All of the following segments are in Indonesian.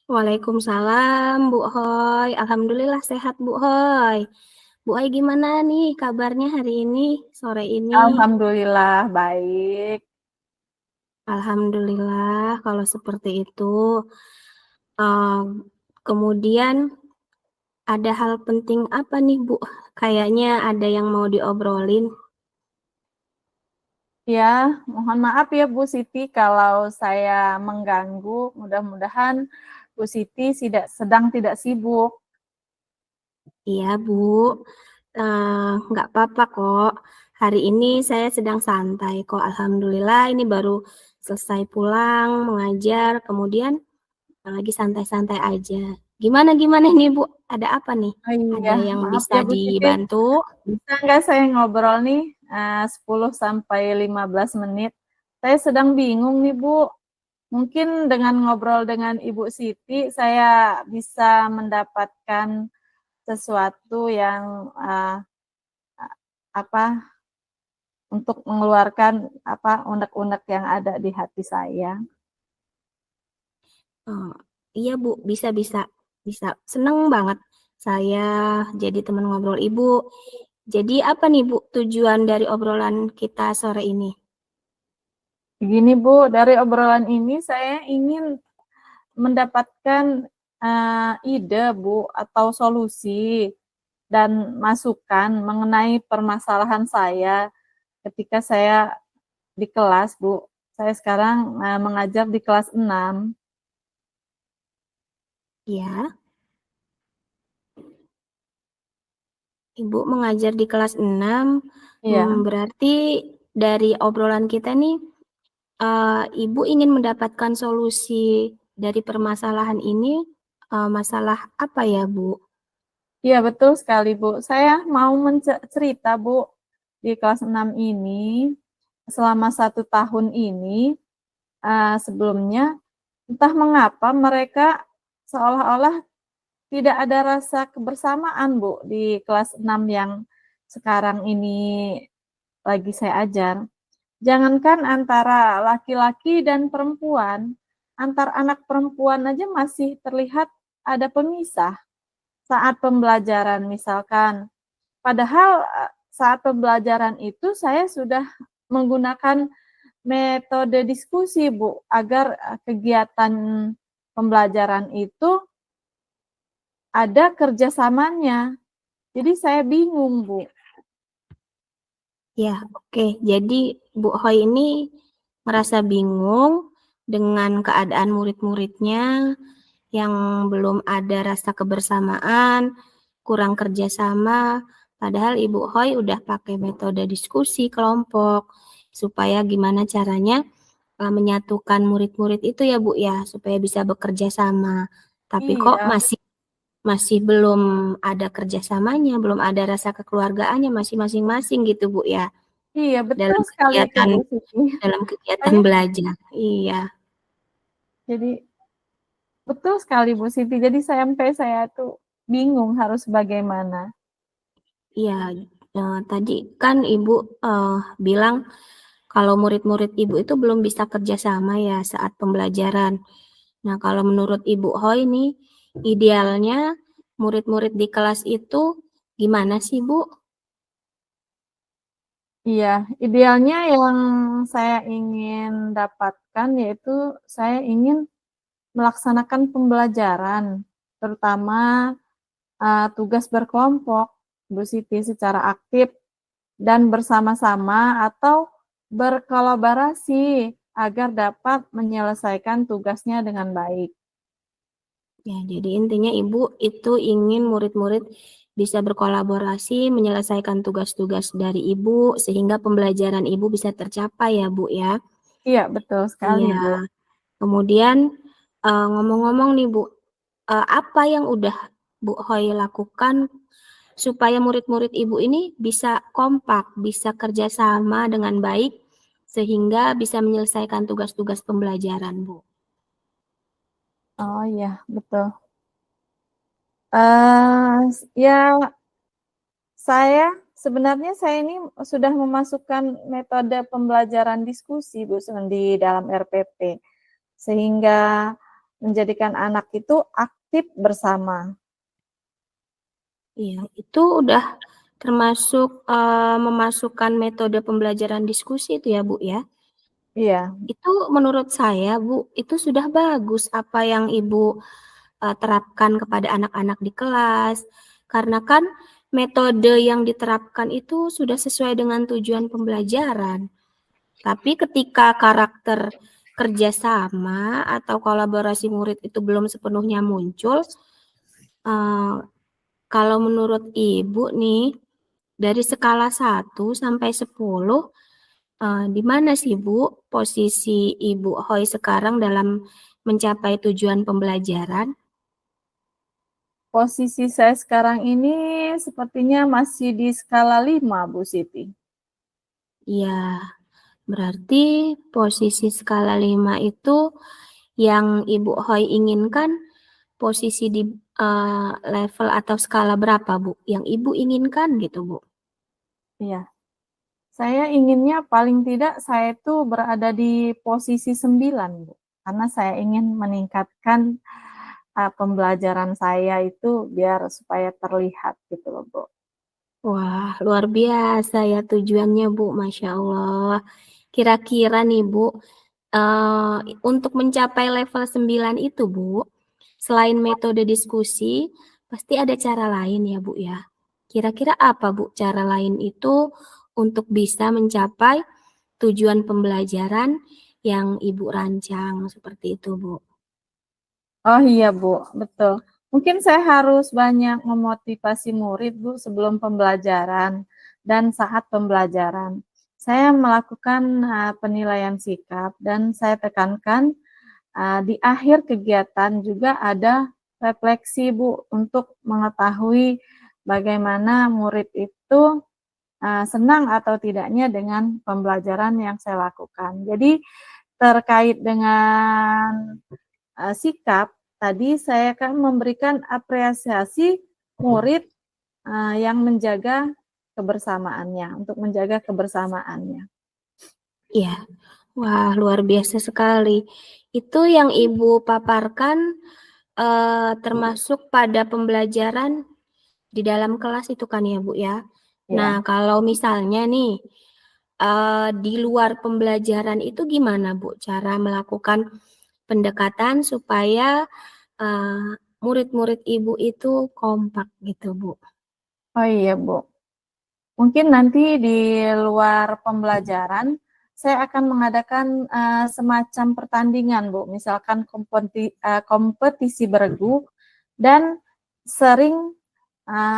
Waalaikumsalam, Bu Hoy. Alhamdulillah sehat, Bu Hoy. Bu Hoy gimana nih kabarnya hari ini, sore ini? Alhamdulillah baik. Alhamdulillah kalau seperti itu. Em, Kemudian ada hal penting apa nih, Bu? Kayaknya ada yang mau diobrolin. Ya, mohon maaf ya Bu Siti kalau saya mengganggu. Mudah-mudahan Bu Siti tidak sibuk. Iya, Bu. Nggak apa-apa kok. Hari ini saya sedang santai kok. Alhamdulillah ini baru selesai pulang mengajar. Kemudian lagi santai-santai aja. Gimana nih Bu? Ada apa nih? Oh iya, Ada yang maaf bisa ya Bu Siti. dibantu? Bisa nggak saya ngobrol nih 10 sampai 15 menit? Saya sedang bingung nih Bu. Mungkin dengan ngobrol dengan Ibu Siti saya bisa mendapatkan sesuatu yang apa untuk mengeluarkan unek-unek yang ada di hati saya. Oh, iya Bu, bisa. Bisa. Seneng banget saya jadi teman ngobrol Ibu. Jadi apa nih Bu tujuan dari obrolan kita sore ini? Begini Bu, dari obrolan ini saya ingin mendapatkan ide Bu atau solusi dan masukan mengenai permasalahan saya ketika saya di kelas Bu. Saya sekarang mengajar di kelas 6. Ya, Ibu mengajar di kelas 6. Iya, Berarti dari obrolan kita nih, Ibu ingin mendapatkan solusi dari permasalahan ini, masalah apa ya, Bu? iya betul sekali Bu. Saya mau cerita Bu, di kelas 6 ini selama 1 tahun ini sebelumnya entah mengapa mereka seolah-olah tidak ada rasa kebersamaan Bu di kelas 6 yang sekarang ini lagi saya ajar. Jangankan antara laki-laki dan perempuan, antar anak perempuan aja masih terlihat ada pemisah saat pembelajaran misalkan. Padahal saat pembelajaran itu saya sudah menggunakan metode diskusi Bu, agar kegiatan pembelajaran itu ada kerjasamanya. Jadi saya bingung Bu. Ya, oke. Jadi Bu Hoi ini merasa bingung dengan keadaan murid-muridnya yang belum ada rasa kebersamaan, kurang kerjasama, padahal Ibu Hoi udah pakai metode diskusi kelompok supaya gimana caranya menyatukan murid-murid itu ya Bu ya, supaya bisa bekerja sama. Tapi kok Iya, masih masih belum ada kerjasamanya, belum ada rasa kekeluargaannya, masih masing-masing gitu Bu ya, iya betul dalam sekali itu kegiatan Bu Siti. dalam kegiatan Saya belajar. Iya, jadi betul sekali Bu Siti. Jadi sampai saya tuh bingung harus bagaimana. iya. Tadi kan Ibu bilang kalau murid-murid Ibu itu belum bisa kerjasama ya saat pembelajaran. Nah, kalau menurut Ibu Hoi nih, idealnya murid-murid di kelas itu gimana sih, Bu? Iya, idealnya yang saya ingin dapatkan yaitu saya ingin melaksanakan pembelajaran, terutama tugas berkelompok, Bu Siti, secara aktif dan bersama-sama atau berkolaborasi agar dapat menyelesaikan tugasnya dengan baik. Ya, jadi intinya Ibu itu ingin murid-murid bisa berkolaborasi menyelesaikan tugas-tugas dari Ibu sehingga pembelajaran Ibu bisa tercapai ya, Bu ya. Iya, betul sekali, Iya. Bu. Kemudian ngomong-ngomong nih, Bu, apa yang udah Bu Hoi lakukan supaya murid-murid Ibu ini bisa kompak, bisa kerjasama dengan baik, sehingga bisa menyelesaikan tugas-tugas pembelajaran, Bu. Oh iya, betul. Ya, sebenarnya saya ini sudah memasukkan metode pembelajaran diskusi, Bu, di dalam RPP. Sehingga menjadikan anak itu aktif bersama. Iya, itu udah termasuk memasukkan metode pembelajaran diskusi itu ya, Bu, ya? Iya, Itu menurut saya, Bu, itu sudah bagus apa yang Ibu terapkan kepada anak-anak di kelas. Karena kan metode yang diterapkan itu sudah sesuai dengan tujuan pembelajaran. Tapi ketika karakter kerjasama atau kolaborasi murid itu belum sepenuhnya muncul, eh, kalau menurut Ibu nih, dari skala 1 sampai 10, di mana sih Bu posisi Ibu Hoi sekarang dalam mencapai tujuan pembelajaran? posisi saya sekarang ini sepertinya masih di skala 5, Bu Siti. Iya, berarti posisi skala 5 itu yang Ibu Hoi inginkan posisi di level atau skala berapa, Bu? Yang Ibu inginkan gitu, Bu? Iya, saya inginnya paling tidak saya itu berada di posisi 9, Bu. Karena saya ingin meningkatkan pembelajaran saya itu biar supaya terlihat gitu loh, Bu. Wah, luar biasa ya tujuannya, Bu. Masya Allah. Kira-kira nih, Bu, untuk mencapai level 9 itu, Bu, selain metode diskusi, pasti ada cara lain ya, Bu, ya. Kira-kira apa, Bu, cara lain itu untuk bisa mencapai tujuan pembelajaran yang Ibu rancang seperti itu, Bu? Oh iya, Bu, betul. Mungkin saya harus banyak memotivasi murid, Bu, sebelum pembelajaran dan saat pembelajaran. Saya melakukan penilaian sikap dan saya tekankan di akhir kegiatan juga ada refleksi, Bu, untuk mengetahui bagaimana murid itu senang atau tidaknya dengan pembelajaran yang saya lakukan. Jadi terkait dengan sikap, tadi saya akan memberikan apresiasi murid yang menjaga kebersamaannya, untuk menjaga kebersamaannya. Iya. Wah, luar biasa sekali. Itu yang Ibu paparkan termasuk pada pembelajaran di dalam kelas itu kan ya, Bu, ya? Nah, Ya. kalau misalnya nih, di luar pembelajaran itu gimana, Bu, cara melakukan pendekatan supaya murid-murid Ibu itu kompak gitu, Bu? Oh iya, Bu. Mungkin nanti di luar pembelajaran, saya akan mengadakan semacam pertandingan, Bu. Misalkan kompetisi beregu dan sering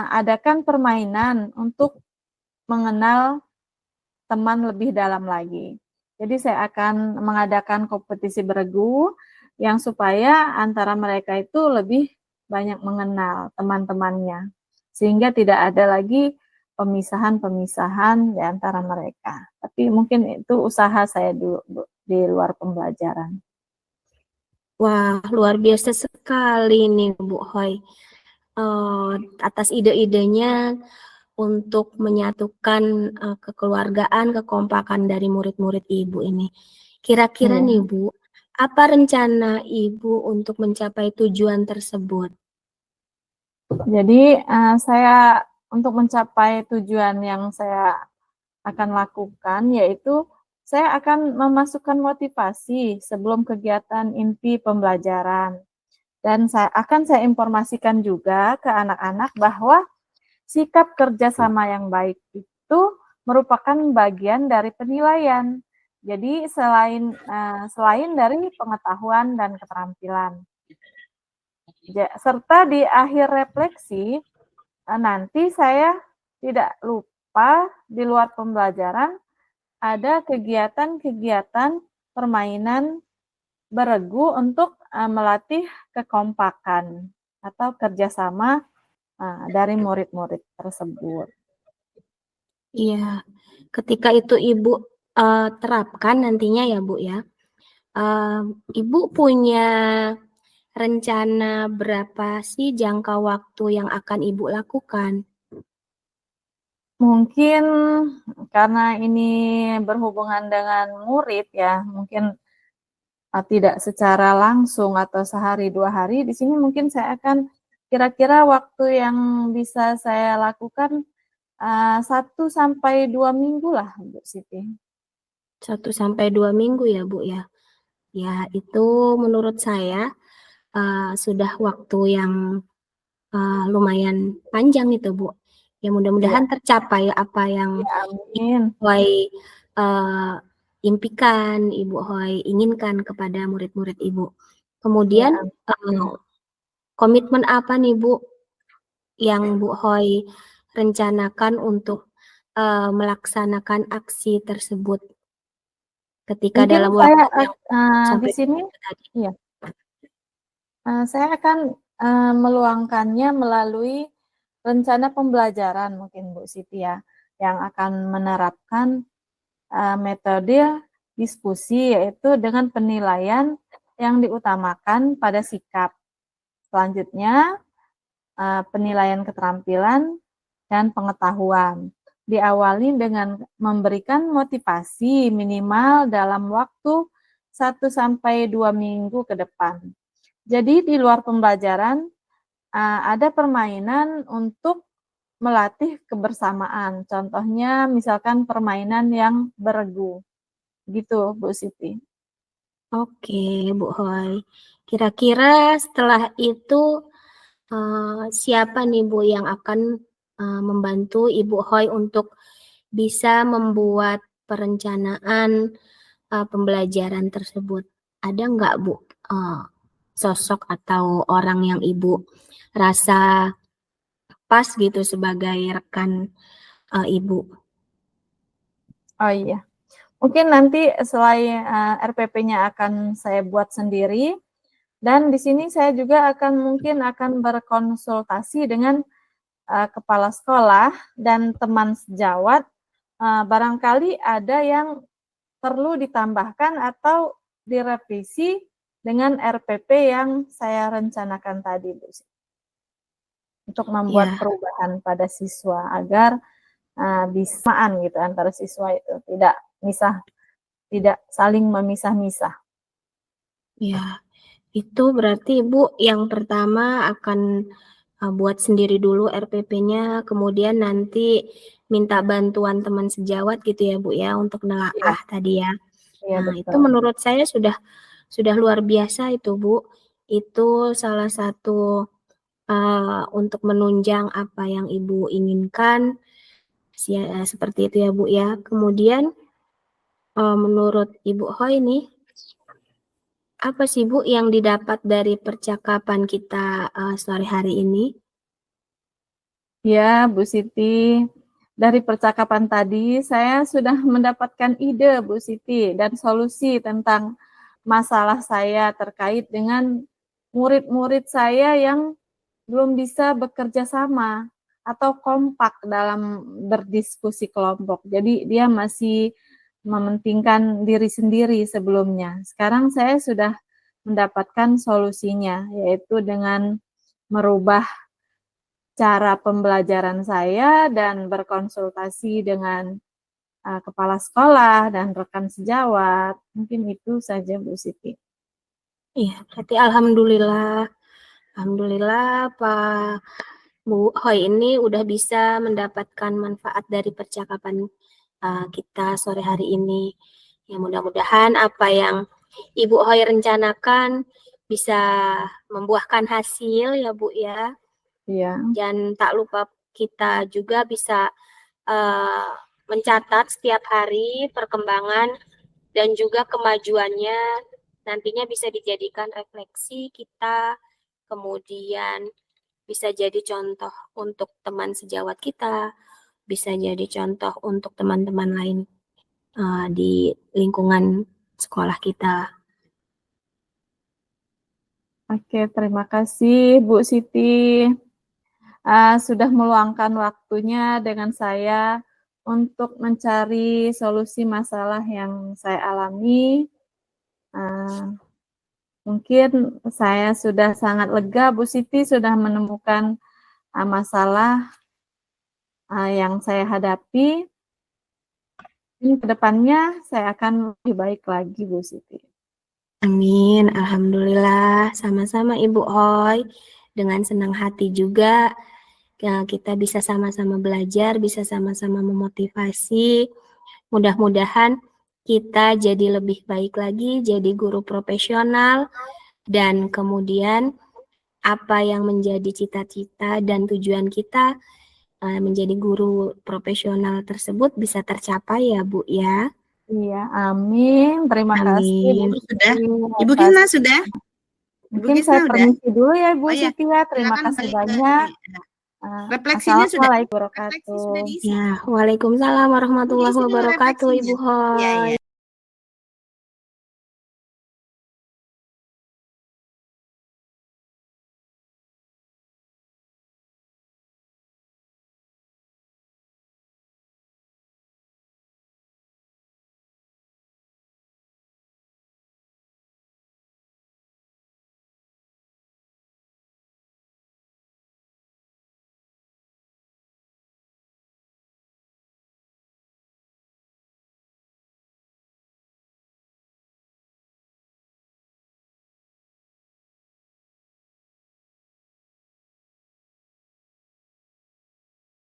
adakan permainan untuk mengenal teman lebih dalam lagi. Jadi saya akan mengadakan kompetisi beregu yang supaya antara mereka itu lebih banyak mengenal teman-temannya. Sehingga tidak ada lagi pemisahan-pemisahan di antara mereka. Tapi mungkin itu usaha saya dulu, Bu, di luar pembelajaran. Wah, luar biasa sekali nih, Bu Hoi. Atas ide-idenya untuk menyatukan kekeluargaan, kekompakan dari murid-murid Ibu ini. Kira-kira nih, Iya. Bu, apa rencana Ibu untuk mencapai tujuan tersebut? Jadi saya untuk mencapai tujuan yang saya akan lakukan yaitu saya akan memasukkan motivasi sebelum kegiatan inti pembelajaran. Dan saya informasikan juga ke anak-anak bahwa sikap kerjasama yang baik itu merupakan bagian dari penilaian. Jadi selain dari pengetahuan dan keterampilan. Serta di akhir refleksi nanti saya tidak lupa di luar pembelajaran ada kegiatan-kegiatan permainan beregu untuk melatih kekompakan atau kerjasama dari murid-murid tersebut. Iya, ketika itu Ibu terapkan nantinya ya, Bu ya. Ibu punya rencana berapa sih jangka waktu yang akan Ibu lakukan? Mungkin karena ini berhubungan dengan murid ya, mungkin tidak secara langsung atau sehari 2 hari, di sini mungkin saya akan kira-kira waktu yang bisa saya lakukan, 1 sampai 2 minggu lah, Bu Siti. 1 sampai 2 minggu ya, Bu, ya? Ya, itu menurut saya, sudah waktu yang, lumayan panjang itu, Bu. Ya Iya, mudah-mudahan tercapai apa yang iya, amin. Ibu Hoi, impikan, Ibu Hoi inginkan kepada murid-murid Ibu. Iya, Kemudian, amin. komitmen apa nih, Bu, yang Bu Hoi rencanakan untuk, melaksanakan aksi tersebut ketika Mungkin dalam saya waktu yang di sampai sini tadi? iya, saya akan, meluangkannya melalui rencana pembelajaran mungkin Bu Siti ya, yang akan menerapkan, metode diskusi, yaitu dengan penilaian yang diutamakan pada sikap. Selanjutnya, penilaian keterampilan dan pengetahuan. Diawali dengan memberikan motivasi minimal dalam waktu 1 sampai 2 minggu ke depan. Jadi di luar pembelajaran, ada permainan untuk melatih kebersamaan. Contohnya misalkan permainan yang beregu, gitu Bu Siti. Oke, Bu Hoi. Kira-kira setelah itu, siapa nih, Bu, yang akan, membantu Ibu Hoi untuk bisa membuat perencanaan, pembelajaran tersebut? Ada nggak, Bu, sosok atau orang yang Ibu rasa pas gitu sebagai rekan, Ibu? Oh iya, mungkin nanti selain, RPP-nya akan saya buat sendiri, dan di sini saya juga mungkin akan berkonsultasi dengan, kepala sekolah dan teman sejawat, barangkali ada yang perlu ditambahkan atau direvisi dengan RPP yang saya rencanakan tadi, Bu, untuk membuat Ya, perubahan pada siswa agar, bersamaan gitu antara siswa itu, tidak saling memisah-misah. ya. Itu berarti Ibu yang pertama akan, buat sendiri dulu RPP-nya, kemudian nanti minta bantuan teman sejawat gitu ya, Bu, ya, untuk Iya, nelaah tadi ya. iya Nah, itu betul. menurut saya sudah luar biasa itu, Bu. Itu salah satu, untuk menunjang apa yang Ibu inginkan, seperti itu ya, Bu, ya. Kemudian, menurut Ibu Hoi nih, apa sih, Bu, yang didapat dari percakapan kita, sore hari ini? Ya, Bu Siti, dari percakapan tadi saya sudah mendapatkan ide, Bu Siti, dan solusi tentang masalah saya terkait dengan murid-murid saya yang belum bisa bekerja sama atau kompak dalam berdiskusi kelompok. Jadi dia masih mementingkan diri sendiri sebelumnya. Sekarang saya sudah mendapatkan solusinya, yaitu dengan merubah cara pembelajaran saya dan berkonsultasi dengan, kepala sekolah dan rekan sejawat. Mungkin itu saja Bu Siti. Iya, berarti alhamdulillah Pak Bu Hoi ini udah bisa mendapatkan manfaat dari percakapan, kita sore hari ini. Ya mudah-mudahan apa yang Ibu Hoi rencanakan bisa membuahkan hasil ya, Bu, ya. Iya, Dan tak lupa kita juga bisa, eee, mencatat setiap hari perkembangan dan juga kemajuannya, nantinya bisa dijadikan refleksi kita, kemudian bisa jadi contoh untuk teman sejawat kita, bisa jadi contoh untuk teman-teman lain, di lingkungan sekolah kita. oke, terima kasih Bu Siti, sudah meluangkan waktunya dengan saya untuk mencari solusi masalah yang saya alami. Eee, Mungkin saya sudah sangat lega Bu Siti sudah menemukan, masalah, yang saya hadapi. Ke depannya saya akan lebih baik lagi Bu Siti. Amin, alhamdulillah, sama-sama Ibu Hoy. Dengan senang hati juga kita bisa sama-sama belajar, bisa sama-sama memotivasi. Mudah-mudahan kita jadi lebih baik lagi, jadi guru profesional, dan kemudian apa yang menjadi cita-cita dan tujuan kita menjadi guru profesional tersebut bisa tercapai ya Bu ya. Iya, amin. Terima kasih Bu Amin. Sudah? Siti Ibu atas- Gisna sudah? Mungkin Ibu saya Gisna udah? permisi dulu ya Bu Oh ya, Siti ya. Terima silakan kasih balik ke banyak. ini. Refleksinya sudah? Assalamualaikum Refleksi warahmatullahi sudah wabarakatuh. diisi? Ya, Waalaikumsalam warahmatullahi Diisi dulu wabarakatuh Ibu refleksinya. Iya, Hoy. iya.